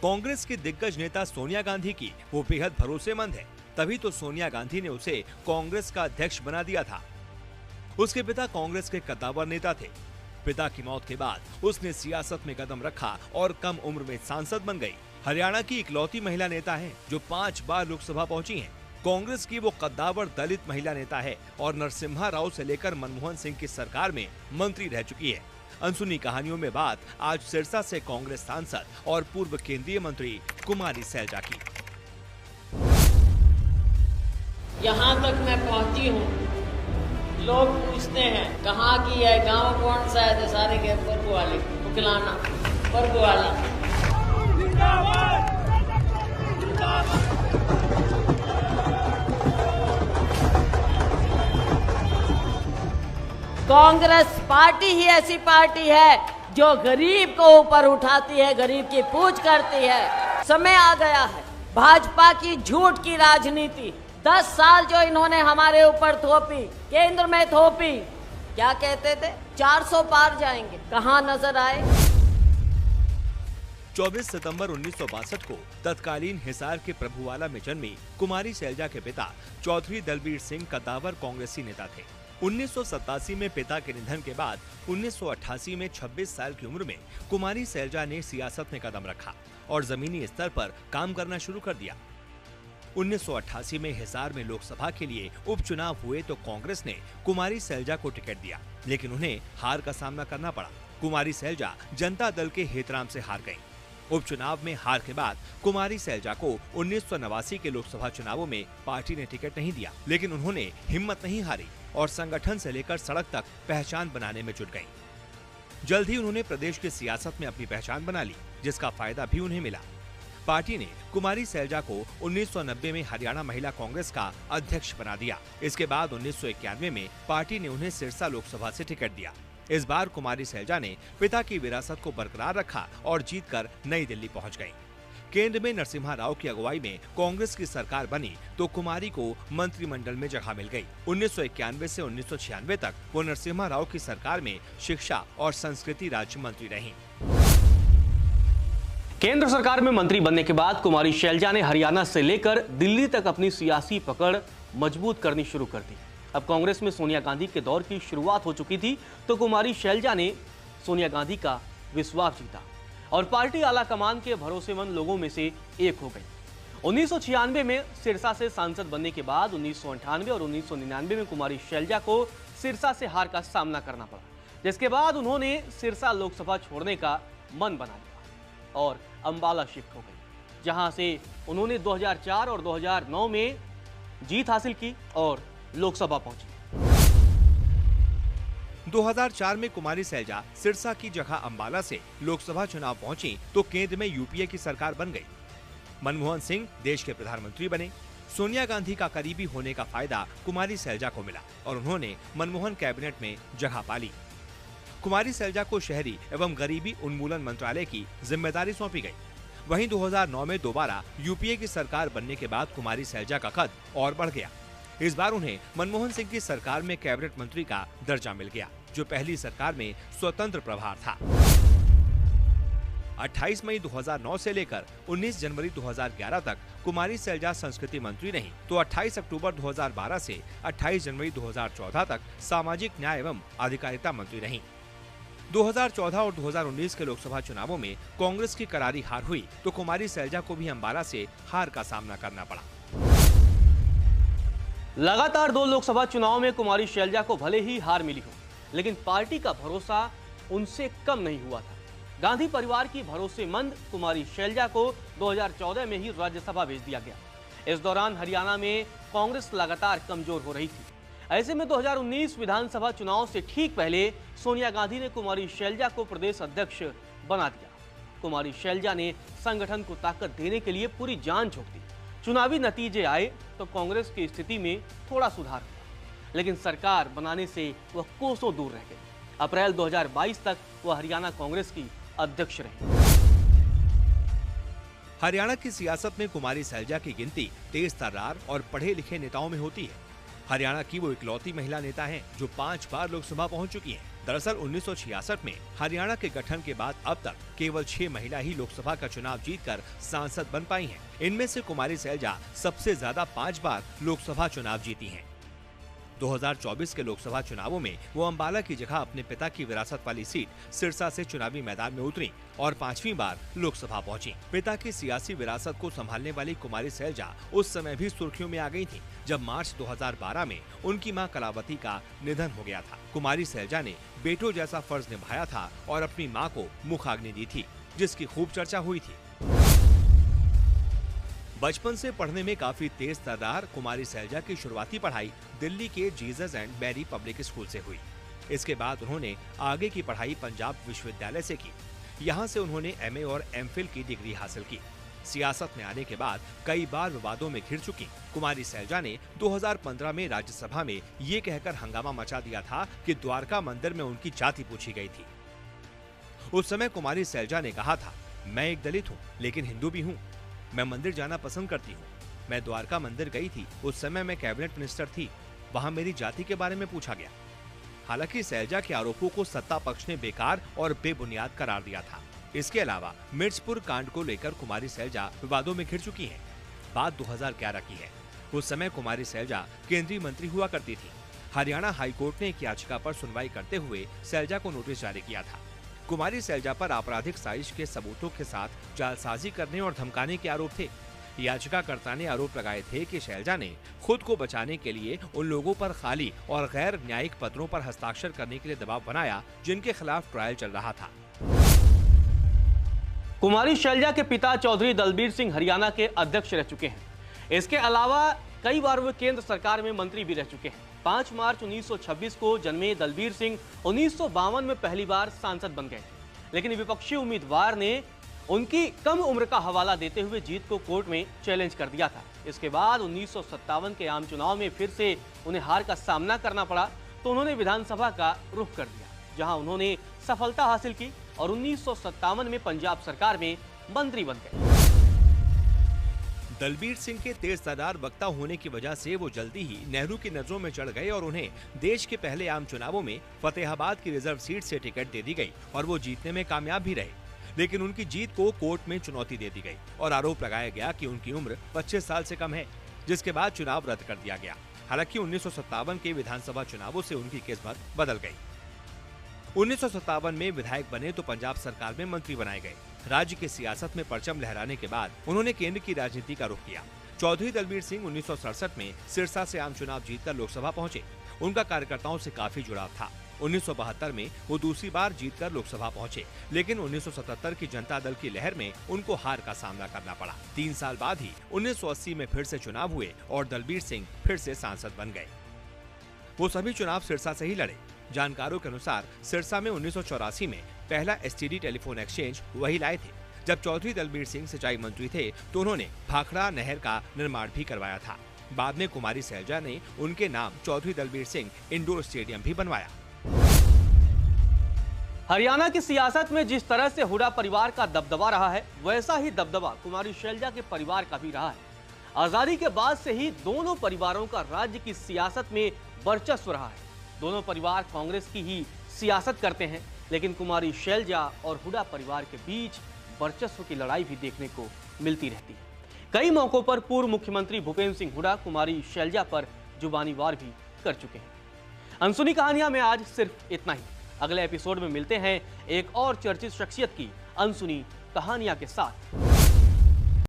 कांग्रेस की दिग्गज नेता सोनिया गांधी की वो बेहद भरोसेमंद है, तभी तो सोनिया गांधी ने उसे कांग्रेस का अध्यक्ष बना दिया था। उसके पिता कांग्रेस के कद्दावर नेता थे। पिता की मौत के बाद उसने सियासत में कदम रखा और कम उम्र में सांसद बन गई। हरियाणा की इकलौती महिला नेता है जो 5 बार लोकसभा पहुंची हैं। कांग्रेस की वो कद्दावर दलित महिला नेता है और नरसिम्हा राव से लेकर मनमोहन सिंह की सरकार में मंत्री रह चुकी है। अनसुनी कहानियों में बात आज सिरसा से कांग्रेस सांसद और पूर्व केंद्रीय मंत्री कुमारी सैलजा की। यहाँ तक मैं पहुँची हूँ, लोग पूछते हैं कहाँ की है, गांव कौन सा है, तो सारे के पर्व वाले उकलाना पर्व वाला। कांग्रेस पार्टी ही ऐसी पार्टी है जो गरीब को ऊपर उठाती है, गरीब की पूछ करती है। समय आ गया है भाजपा की झूठ की राजनीति। 10 साल जो इन्होंने हमारे ऊपर थोपी, केंद्र में थोपी, क्या कहते थे 400 पार जाएंगे, कहां नजर आए। 24 सितंबर 1962 को तत्कालीन हिसार के प्रभुवाला में जन्मी कुमारी सैलजा के पिता चौधरी दलबीर सिंह कद्दावर कांग्रेसी नेता थे। 1987 में पिता के निधन के बाद 1988 में 26 साल की उम्र में कुमारी सैलजा ने सियासत में कदम रखा और जमीनी स्तर पर काम करना शुरू कर दिया। 1988 में हिसार में लोकसभा के लिए उपचुनाव हुए तो कांग्रेस ने कुमारी सैलजा को टिकट दिया, लेकिन उन्हें हार का सामना करना पड़ा। कुमारी सैलजा जनता दल के हेतराम से हार गईं। उपचुनाव में हार के बाद कुमारी सैलजा को 1989 के लोकसभा चुनावों में पार्टी ने टिकट नहीं दिया, लेकिन उन्होंने हिम्मत नहीं हारी और संगठन से लेकर सड़क तक पहचान बनाने में जुट गईं। जल्द ही उन्होंने प्रदेश की सियासत में अपनी पहचान बना ली, जिसका फायदा भी उन्हें मिला। पार्टी ने कुमारी सैलजा को 1990 में हरियाणा महिला कांग्रेस का अध्यक्ष बना दिया। इसके बाद 1991 में पार्टी ने उन्हें सिरसा लोकसभा से टिकट दिया। इस बार कुमारी सैलजा ने पिता की विरासत को बरकरार रखा और जीतकर नई दिल्ली पहुंच गईं। केंद्र में नरसिम्हा राव की अगुवाई में कांग्रेस की सरकार बनी तो कुमारी को मंत्रिमंडल में जगह मिल गई। 1991 से 1996 तक वो नरसिम्हा राव की सरकार में शिक्षा और संस्कृति राज्य मंत्री रहीं। केंद्र सरकार में मंत्री बनने के बाद कुमारी सैलजा ने हरियाणा से लेकर दिल्ली तक अपनी सियासी पकड़ मजबूत करनी शुरू कर दी। अब कांग्रेस में सोनिया गांधी के दौर की शुरुआत हो चुकी थी तो कुमारी सैलजा ने सोनिया गांधी का विश्वास जीता और पार्टी आला कमान के भरोसेमंद लोगों में से एक हो गई। 1996 में सिरसा से सांसद बनने के बाद 1998 और 1999 में कुमारी सैलजा को सिरसा से हार का सामना करना पड़ा, जिसके बाद उन्होंने सिरसा लोकसभा छोड़ने का मन बना लिया और अंबाला शिफ्ट हो गई, जहां से उन्होंने 2004 और 2009 में जीत हासिल की और लोकसभा पहुंची। 2004 में कुमारी सैलजा सिरसा की जगह अंबाला से लोकसभा चुनाव पहुंची तो केंद्र में यूपीए की सरकार बन गई। मनमोहन सिंह देश के प्रधानमंत्री बने। सोनिया गांधी का करीबी होने का फायदा कुमारी सैलजा को मिला और उन्होंने मनमोहन कैबिनेट में जगह पाली। कुमारी सैलजा को शहरी एवं गरीबी उन्मूलन मंत्रालय की जिम्मेदारी सौंपी गई। वहीं 2009 में दोबारा यूपीए की सरकार बनने के बाद कुमारी सैलजा का कद और बढ़ गया। इस बार उन्हें मनमोहन सिंह की सरकार में कैबिनेट मंत्री का दर्जा मिल गया, जो पहली सरकार में स्वतंत्र प्रभार था। 28 मई 2009 से लेकर 19 जनवरी 2011 तक कुमारी सैलजा संस्कृति मंत्री रहीं, तो 28 अक्टूबर 2012 से 28 जनवरी 2014 तक सामाजिक न्याय एवं अधिकारिता मंत्री रहीं। 2014 और 2019 के लोकसभा चुनावों में कांग्रेस की करारी हार हुई तो कुमारी सैलजा को भी अंबाला से हार का सामना करना पड़ा। लगातार 2 लोकसभा चुनाव में कुमारी सैलजा को भले ही हार मिली हो, लेकिन पार्टी का भरोसा उनसे कम नहीं हुआ था। गांधी परिवार की भरोसेमंद कुमारी सैलजा को 2014 में ही राज्यसभा भेज दिया गया। इस दौरान हरियाणा में कांग्रेस लगातार कमजोर हो रही थी। ऐसे में 2019 विधानसभा चुनाव से ठीक पहले सोनिया गांधी ने कुमारी सैलजा को प्रदेश अध्यक्ष बना दिया। कुमारी सैलजा ने संगठन को ताकत देने के लिए पूरी जान झोंक दी। चुनावी नतीजे आए तो कांग्रेस की स्थिति में थोड़ा सुधार हुआ, लेकिन सरकार बनाने से वह कोसों दूर रह गई। अप्रैल 2022 तक वह हरियाणा कांग्रेस की अध्यक्ष रही। हरियाणा की सियासत में कुमारी सैलजा की गिनती तेज तर्रार और पढ़े लिखे नेताओं में होती है। हरियाणा की वो इकलौती महिला नेता हैं जो 5 बार लोकसभा पहुंच चुकी हैं। दरअसल 1966 में हरियाणा के गठन के बाद अब तक केवल 6 महिला ही लोकसभा का चुनाव जीतकर सांसद बन पाई हैं। इनमें से कुमारी सैलजा सबसे ज्यादा 5 बार लोकसभा चुनाव जीती हैं। 2024 के लोकसभा चुनावों में वो अंबाला की जगह अपने पिता की विरासत वाली सीट सिरसा से चुनावी मैदान में उतरी और 5वीं बार लोकसभा पहुंची। पिता की सियासी विरासत को संभालने वाली कुमारी सैलजा उस समय भी सुर्खियों में आ गई थी जब मार्च 2012 में उनकी मां कलावती का निधन हो गया था। कुमारी सैलजा ने बेटों जैसा फर्ज निभाया था और अपनी मां को मुखाग्नि दी थी, जिसकी खूब चर्चा हुई थी। बचपन से पढ़ने में काफी तेज तर्रार कुमारी सैलजा की शुरुआती पढ़ाई दिल्ली के Jesus and Mary public school से हुई। इसके बाद उन्होंने आगे की पढ़ाई पंजाब विश्वविद्यालय से की। यहाँ से उन्होंने एमए और एमफिल की डिग्री हासिल की। सियासत में आने के बाद कई बार विवादों में घिर चुकी कुमारी सैलजा ने 2015 में राज्यसभा में ये कहकर हंगामा मचा दिया था कि द्वारका मंदिर में उनकी जाति पूछी गई थी। उस समय कुमारी सैलजा ने कहा था, मैं एक दलित हूँ लेकिन हिंदू भी हूँ। मैं मंदिर जाना पसंद करती हूँ। मैं द्वारका मंदिर गई थी, उस समय मैं कैबिनेट मिनिस्टर थी। वहाँ मेरी जाति के बारे में पूछा गया। हालांकि सैलजा के आरोपों को सत्ता पक्ष ने बेकार और बेबुनियाद करार दिया था। इसके अलावा मिर्चपुर कांड को लेकर कुमारी सैलजा विवादों में घिर चुकी हैं। बात 2011 की है। उस समय कुमारी सैलजा केंद्रीय मंत्री हुआ करती थी। हरियाणा हाईकोर्ट ने एक याचिका पर सुनवाई करते हुए सैलजा को नोटिस जारी किया था। कुमारी सैलजा पर आपराधिक साजिश के सबूतों के साथ जालसाजी करने और धमकाने के आरोप थे। याचिकाकर्ता ने आरोप लगाए थे कि सैलजा ने खुद को बचाने के लिए उन लोगों पर खाली और गैर न्यायिक पत्रों पर हस्ताक्षर करने के लिए दबाव बनाया जिनके खिलाफ ट्रायल चल रहा था। कुमारी सैलजा के पिता चौधरी दलबीर सिंह हरियाणा के अध्यक्ष रह चुके हैं। इसके अलावा कई बार वे केंद्र सरकार में मंत्री भी रह चुके हैं। 5 मार्च 1926 को जन्मे दलबीर सिंह 1952 में पहली बार सांसद बन गए थे, लेकिन विपक्षी उम्मीदवार ने उनकी कम उम्र का हवाला देते हुए जीत को कोर्ट में चैलेंज कर दिया था। इसके बाद 1957 के आम चुनाव में फिर से उन्हें हार का सामना करना पड़ा तो उन्होंने विधानसभा का रुख कर दिया, जहां उन्होंने सफलता हासिल की और 1957 में पंजाब सरकार में मंत्री बन गए। दलबीर सिंह के तेज तर्रार वक्ता होने की वजह से वो जल्दी ही नेहरू की नजरों में चढ़ गए और उन्हें देश के पहले आम चुनावों में फतेहाबाद की रिजर्व सीट से टिकट दे दी गई और वो जीतने में कामयाब भी रहे। लेकिन उनकी जीत को कोर्ट में चुनौती दे दी गई और आरोप लगाया गया कि उनकी उम्र 25 साल से कम है, जिसके बाद चुनाव रद्द कर दिया गया। हालांकि 1957 के विधानसभा चुनावों से उनकी किस्मत बदल गई। 1957 में विधायक बने तो पंजाब सरकार में मंत्री बनाए गए। राज्य की सियासत में परचम लहराने के बाद उन्होंने केंद्र की राजनीति का रुख किया। चौधरी दलबीर सिंह 1967 में सिरसा से आम चुनाव जीतकर लोकसभा पहुंचे। उनका कार्यकर्ताओं से काफी जुड़ाव था। 1972 में वो दूसरी बार जीतकर लोकसभा पहुंचे, लेकिन 1977 की जनता दल की लहर में उनको हार का सामना करना पड़ा। 3 साल बाद ही 1980 में फिर से चुनाव हुए और दलबीर सिंह फिर से सांसद बन गए। वो सभी चुनाव सिरसा से ही लड़े। जानकारों के अनुसार सिरसा में 1984 में पहला एसटीडी टेलीफोन एक्सचेंज वही लाए थे। जब चौधरी दलबीर सिंह सिंचाई मंत्री थे तो उन्होंने भाखड़ा नहर का निर्माण भी करवाया था। बाद में कुमारी सैलजा ने उनके नाम चौधरी दलबीर सिंह इंडोर स्टेडियम भी बनवाया। हरियाणा की सियासत में जिस तरह से हुड्डा परिवार का दबदबा रहा है, वैसा ही दबदबा कुमारी सैलजा के परिवार का भी रहा है। आजादी के बाद से ही दोनों परिवारों का राज्य की सियासत में वर्चस्व रहा है। दोनों परिवार कांग्रेस की ही सियासत करते हैं, लेकिन कुमारी सैलजा और हुड्डा परिवार के बीच वर्चस्व की लड़ाई भी देखने को मिलती रहती है। कई मौकों पर पूर्व मुख्यमंत्री भूपेंद्र सिंह हुड्डा कुमारी सैलजा पर जुबानी वार भी कर चुके हैं। अनसुनी कहानियां में आज सिर्फ इतना ही। अगले एपिसोड में मिलते हैं एक और चर्चित शख्सियत की अनसुनी कहानियां के साथ।